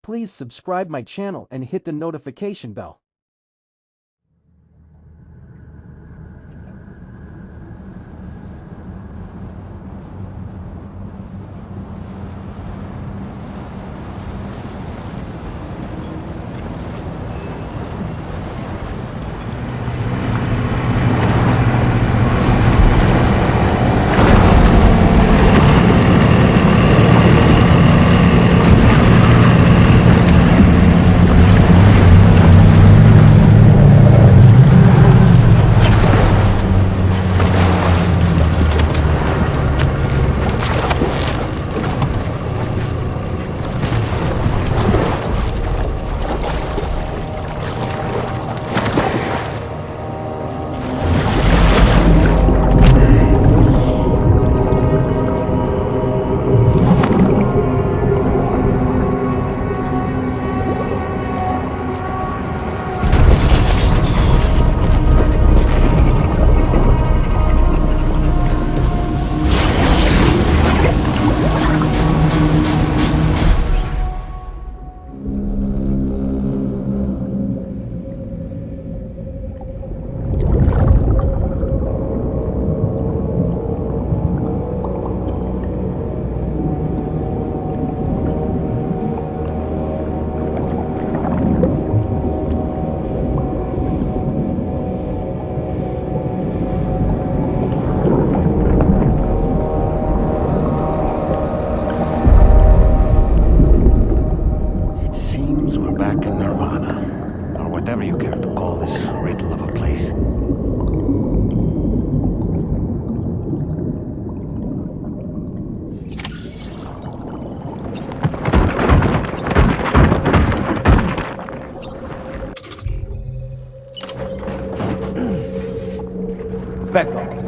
please subscribe my channel and hit the notification bell.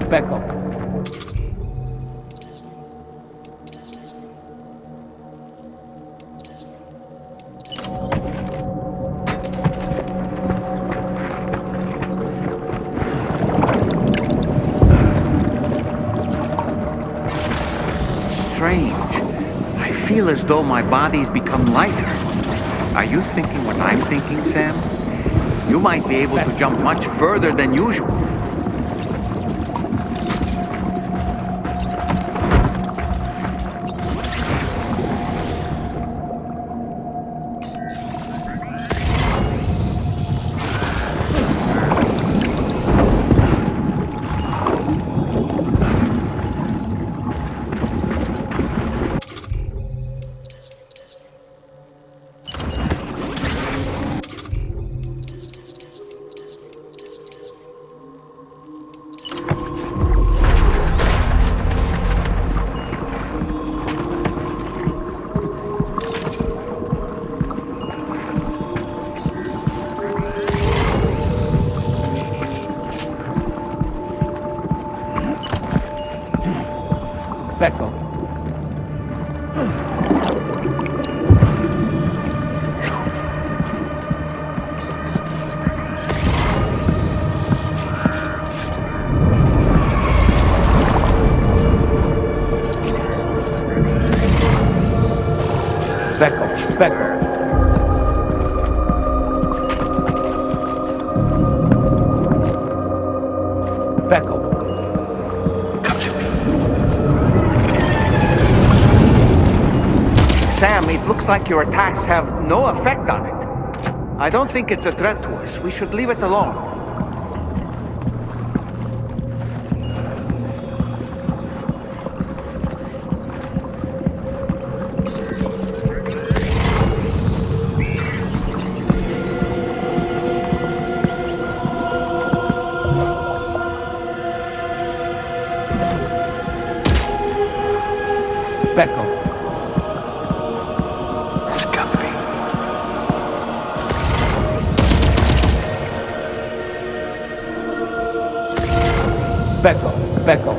Back up. Strange. I feel as though my body's become lighter. Are you thinking what I'm thinking, Sam? You might be able to jump much further than usual. Back up. Back up. Back up. Back up. Sam, it looks like your attacks have no effect on it. I don't think it's a threat to us. We should leave it alone. Back up. Back up, back up.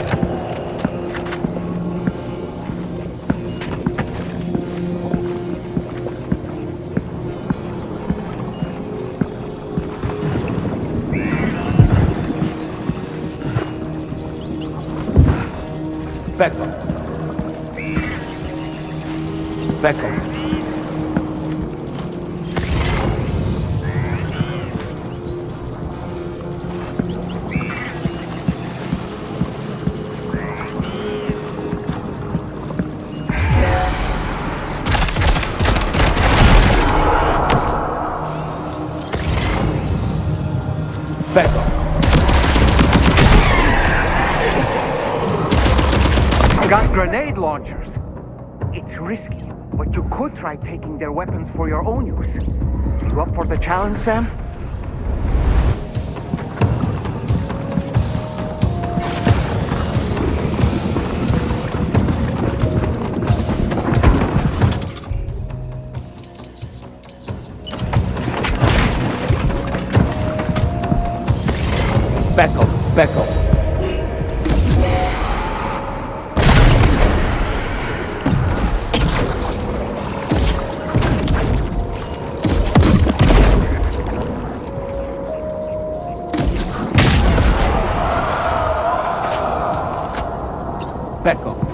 Back up. Back up. grenade launchers. It's risky, but you could try taking their weapons for your own use. You up for the challenge, Sam? Back off, back off. Back off.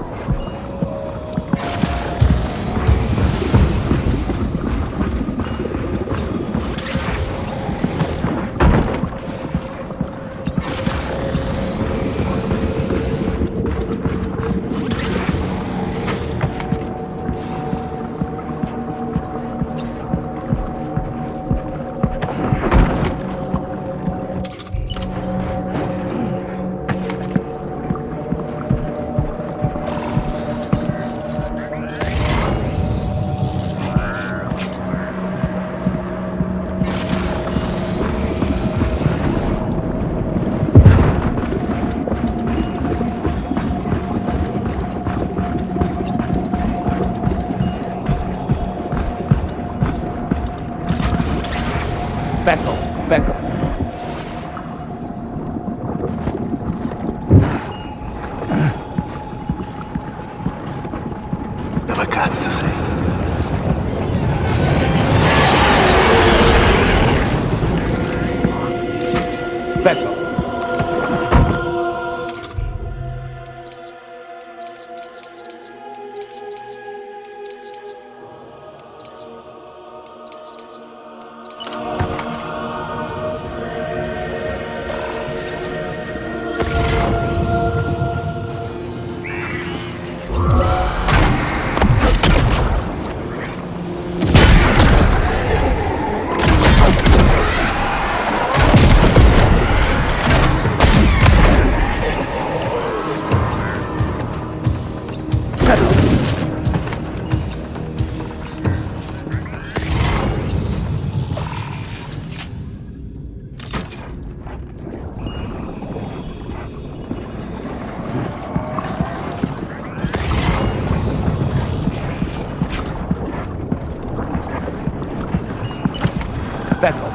Back off, back off. Dove cazzo sei? Back off. Back off.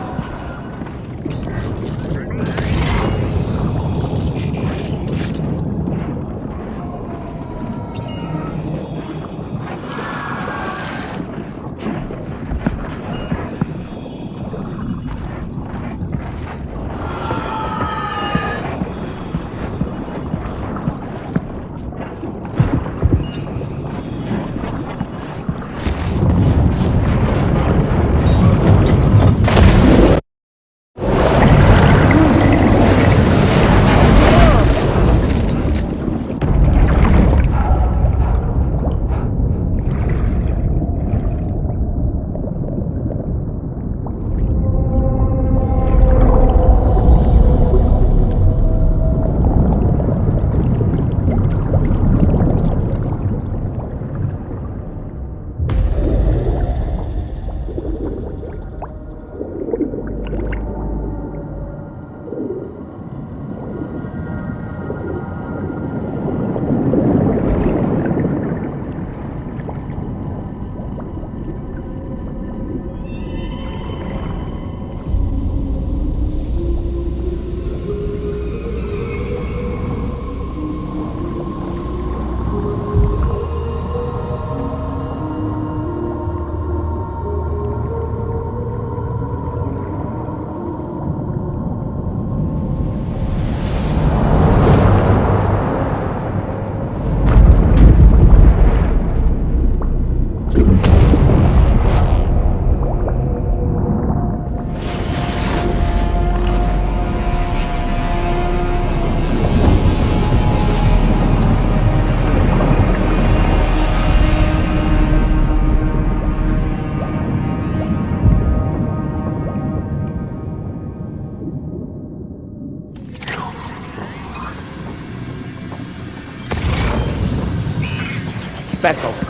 Back off.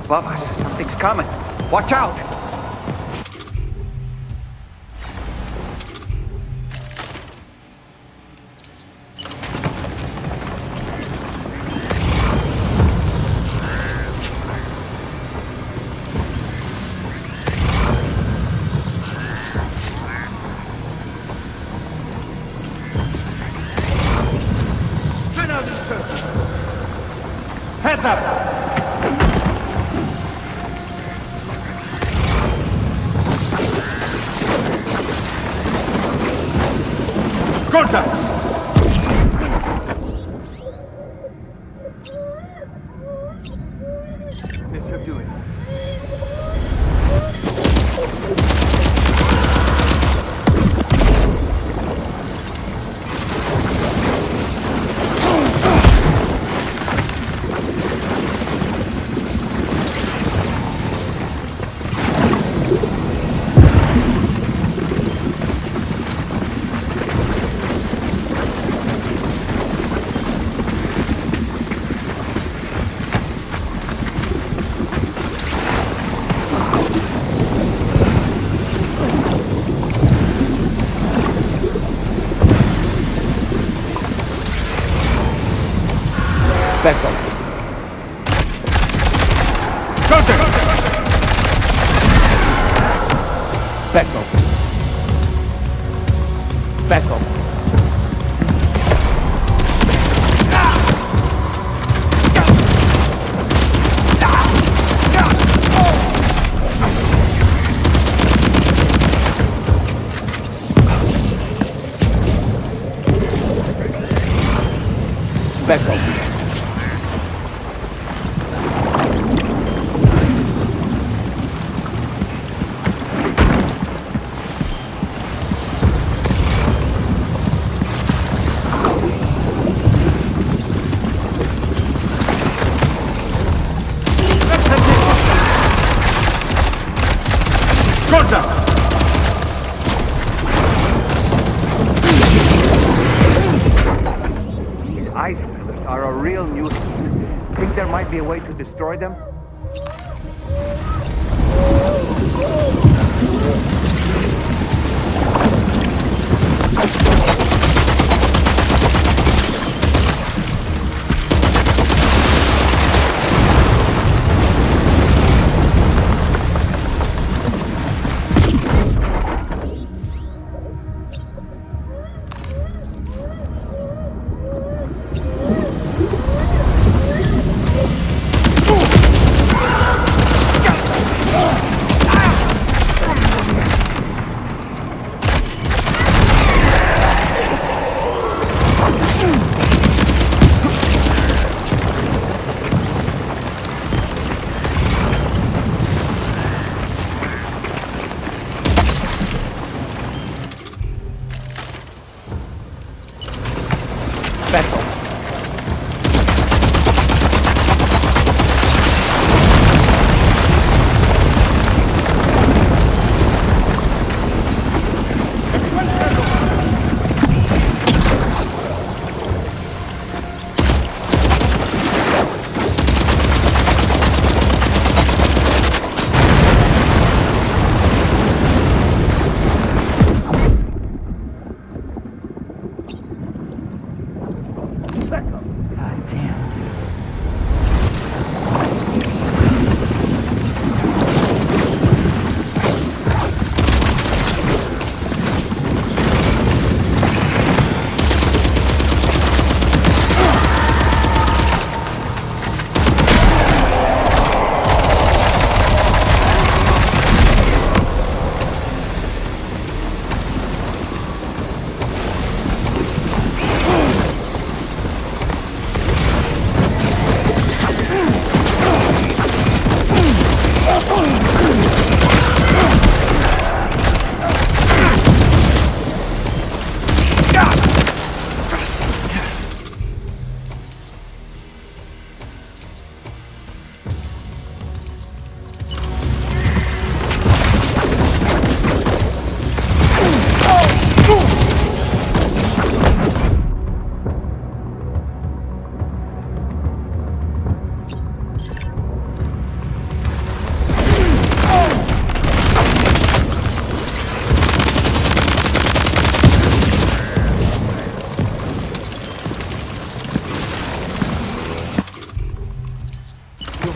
Above us, something's coming. Watch out! Turn out these turrets. Heads up! Contact! This should do it. Back off. Contact! Back off. Back off. Back off. These ice pillars are a real nuisance. Think there might be a way to destroy them?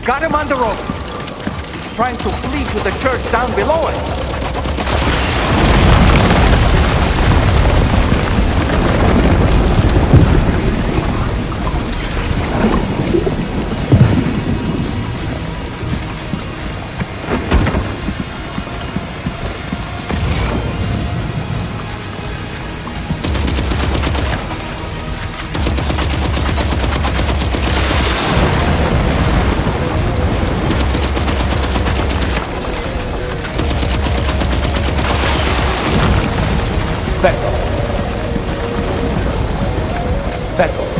Got him on the ropes. He's trying to flee to the church down below us. Back off. Back off.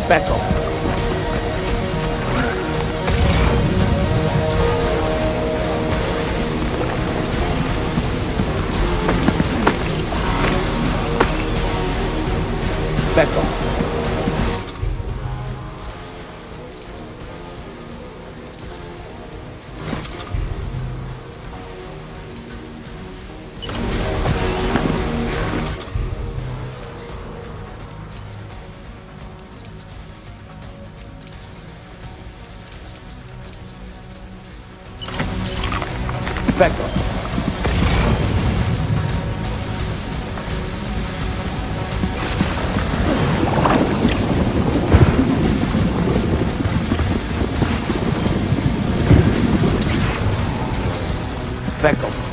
Back off. Back off. Back off. Back off.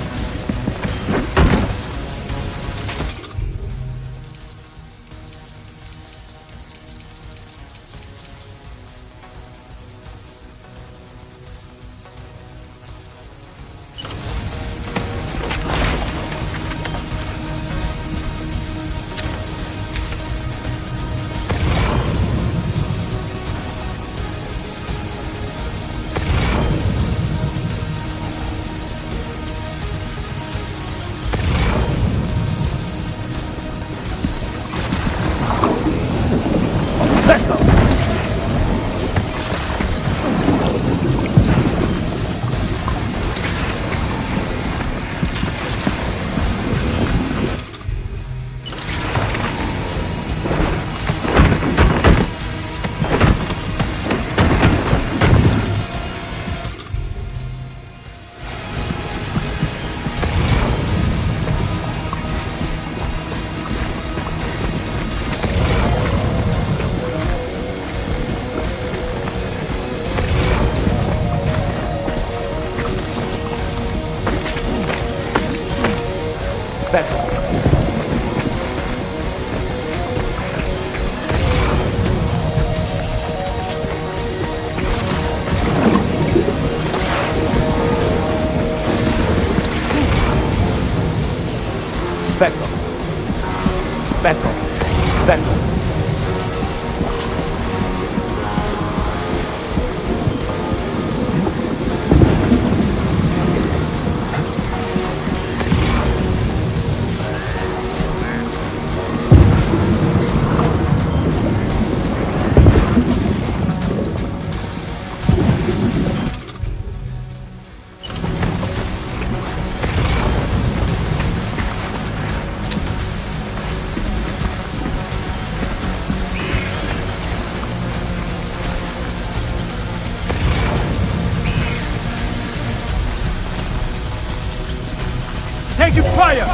Back off. Back off. Back off. Back off. Taking fire!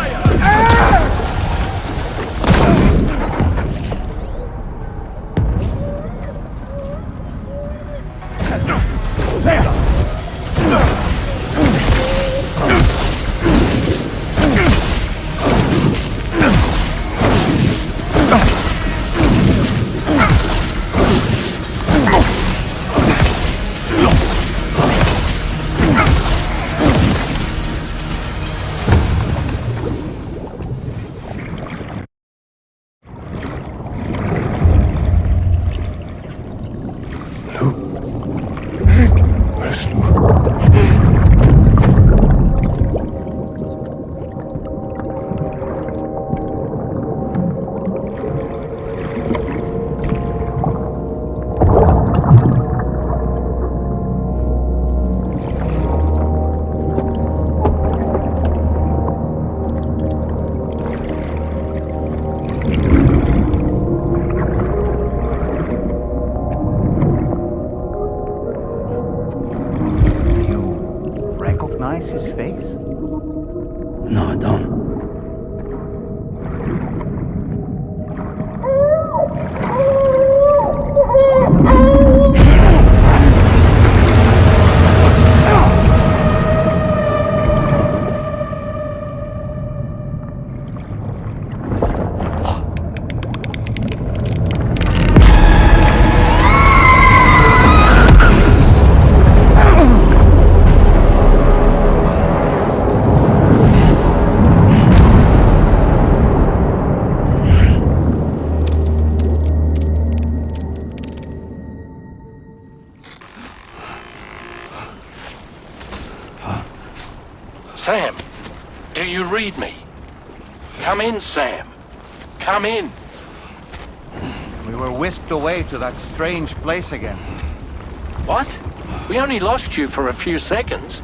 Sam, do you read me? Come in, Sam. Come in. We were whisked away to that strange place again. What? We only lost you for a few seconds.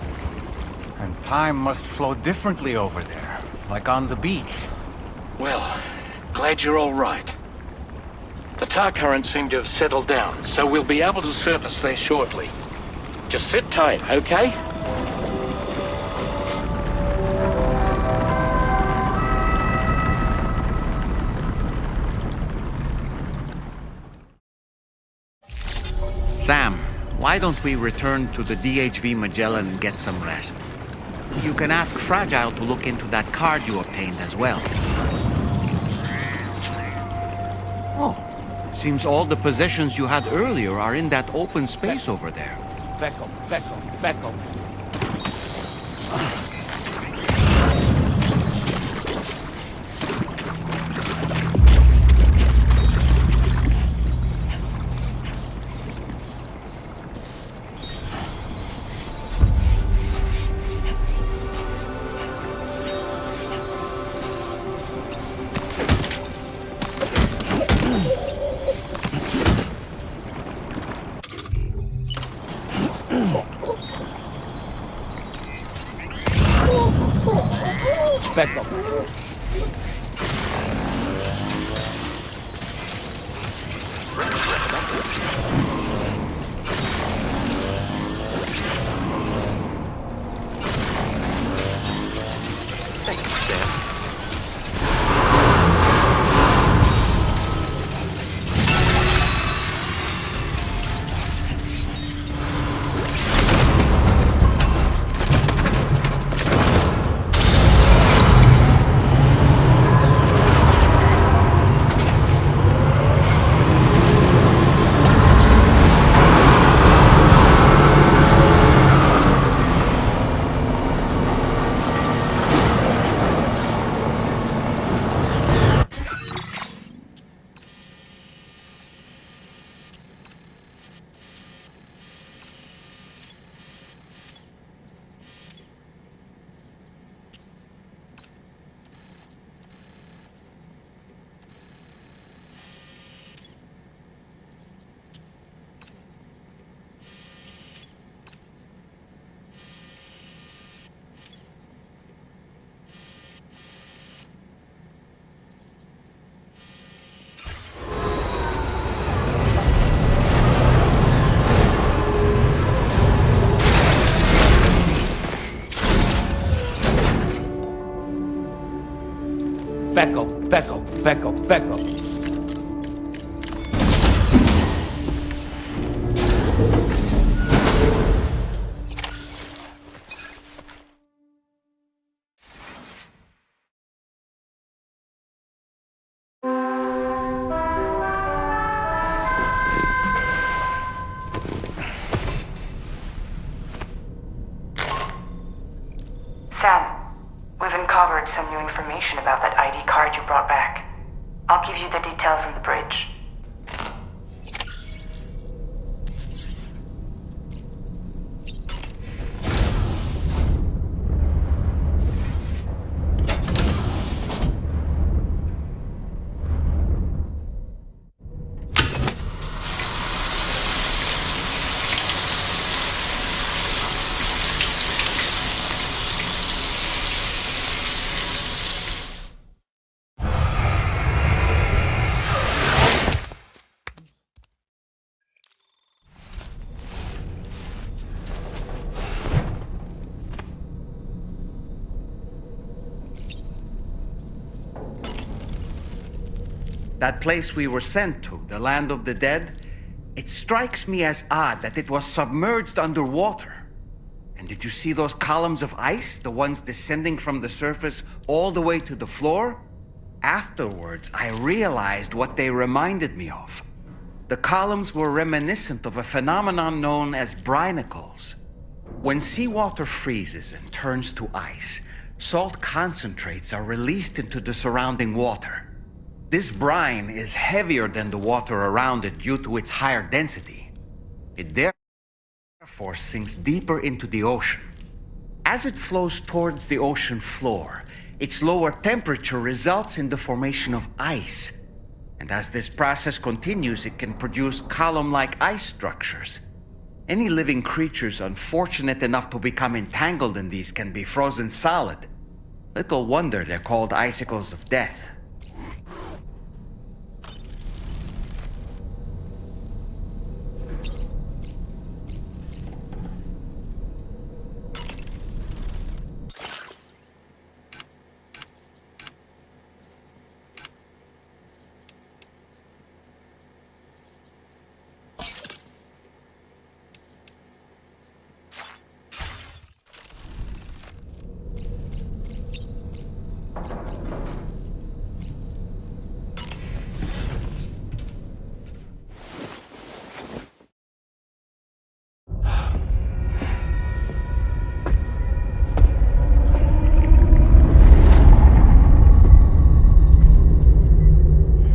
And time must flow differently over there, like on the beach. Well, glad you're all right. The tar currents seem to have settled down, so we'll be able to surface there shortly. Just sit tight, okay? Sam, why don't we return to the DHV Magellan and get some rest? You can ask Fragile to look into that card you obtained as well. Oh, it seems all the possessions you had earlier are in that open space over there. Back up, back up, back up. Back up. Thank you, Sam. Back up, back up, back up, back up. Sam, we've uncovered some new information about that ID card you brought back. I'll give you the details on the bridge. That place we were sent to, the land of the dead, it strikes me as odd that it was submerged underwater. And did you see those columns of ice, the ones descending from the surface all the way to the floor? Afterwards, I realized what they reminded me of. The columns were reminiscent of a phenomenon known as brinicles. When seawater freezes and turns to ice, salt concentrates are released into the surrounding water. This brine is heavier than the water around it due to its higher density. It therefore sinks deeper into the ocean. As it flows towards the ocean floor, its lower temperature results in the formation of ice. And as this process continues, it can produce column-like ice structures. Any living creatures unfortunate enough to become entangled in these can be frozen solid. Little wonder they're called icicles of death.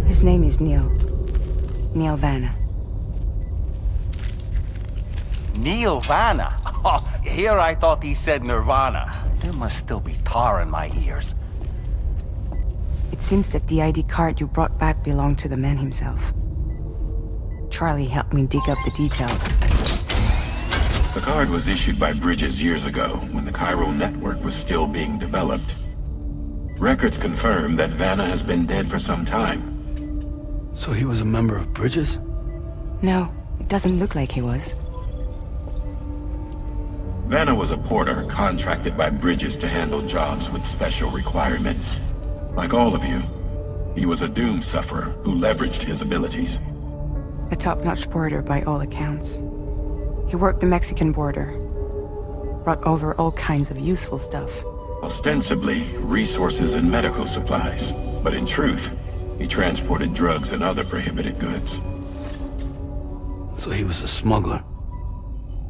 His name is Neil Vanna. Neil Vanna? Oh, here I thought he said Nirvana. There must still be tar in my ears. It seems that the ID card you brought back belonged to the man himself. Charlie helped me dig up the details. The card was issued by Bridges years ago, when the chiral network was still being developed. Records confirm that Vanna has been dead for some time. So he was a member of Bridges? No, it doesn't look like he was. Vanna was a porter contracted by Bridges to handle jobs with special requirements. Like all of you, he was a doom sufferer who leveraged his abilities. A top-notch porter by all accounts. He worked the Mexican border. Brought over all kinds of useful stuff. Ostensibly, resources and medical supplies. But in truth, he transported drugs and other prohibited goods. So he was a smuggler.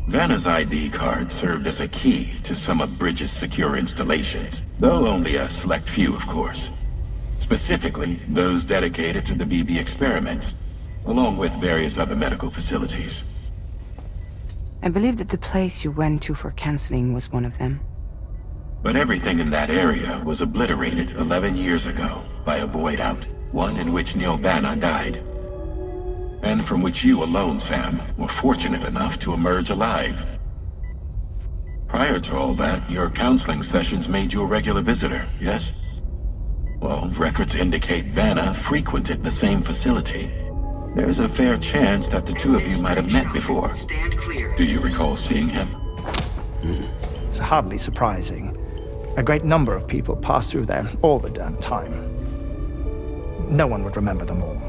Vanna's ID card served as a key to some of Bridges' secure installations, though only a select few, of course. Specifically, those dedicated to the BB experiments, along with various other medical facilities. I believe that the place you went to for counseling was one of them. But everything in that area was obliterated 11 years ago by a void out, one in which Neil Vanna died. And from which you alone, Sam, were fortunate enough to emerge alive. Prior to all that, your counseling sessions made you a regular visitor, yes? Well, records indicate Vanna frequented the same facility. There's a fair chance that the two of you might have met before. Do you recall seeing him? It's hardly surprising. A great number of people pass through there all the damn time. No one would remember them all.